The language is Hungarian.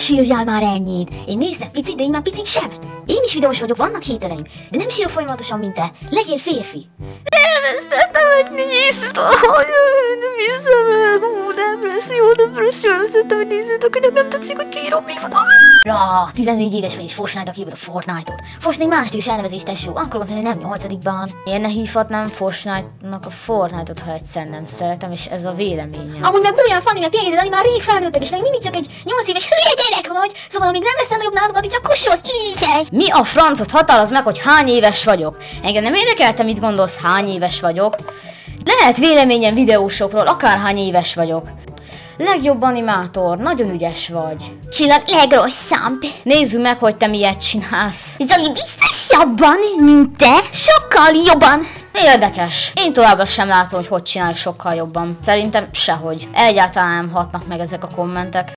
sírjál már ennyit! Én néztem picit, de én már picit sem. Én is videós vagyok, vannak hétereim, de nem sírok folyamatosan, mint te. Legyél férfi. Elvesztettem egy nézőt, nem hiszem el. Depresszió, elvesztettem egy nézőt, akinek nem tetszik, hogy kiírom még van. 14 éves vagy és Fortnite-a hívod a Fortnite-ot. Fortnite más stílus elnevezés, tesó, akkor mondani, nem 8-ban. Én ne hívhatnám Fortnite-nak a Fortnite-ot, ha egyszer nem szeretem, és ez a véleményem. Amúgy meg olyan Fanny, meg Piegéted, Dani már rég felnőttek, és mindig csak egy 8 éves hülye gyerek vagy. Szóval amíg nem leszel nagyobb náluk, addig csak kussolsz, ífej. Mi a francot határoz meg, hogy hány éves vagyok? Engem nem érdekelte, mit gondolsz, hány éves vagyok. Lehet véleményem videósokról, akárhány éves vagyok. Legjobb animátor, nagyon ügyes vagy. Csillag legrosszabb. Nézzük meg, hogy te miért csinálsz. Zoli biztos jobban, mint te? Sokkal jobban. Érdekes. Én továbbra sem látom, hogy csinálj sokkal jobban. Szerintem sehogy. Egyáltalán nem hatnak meg ezek a kommentek.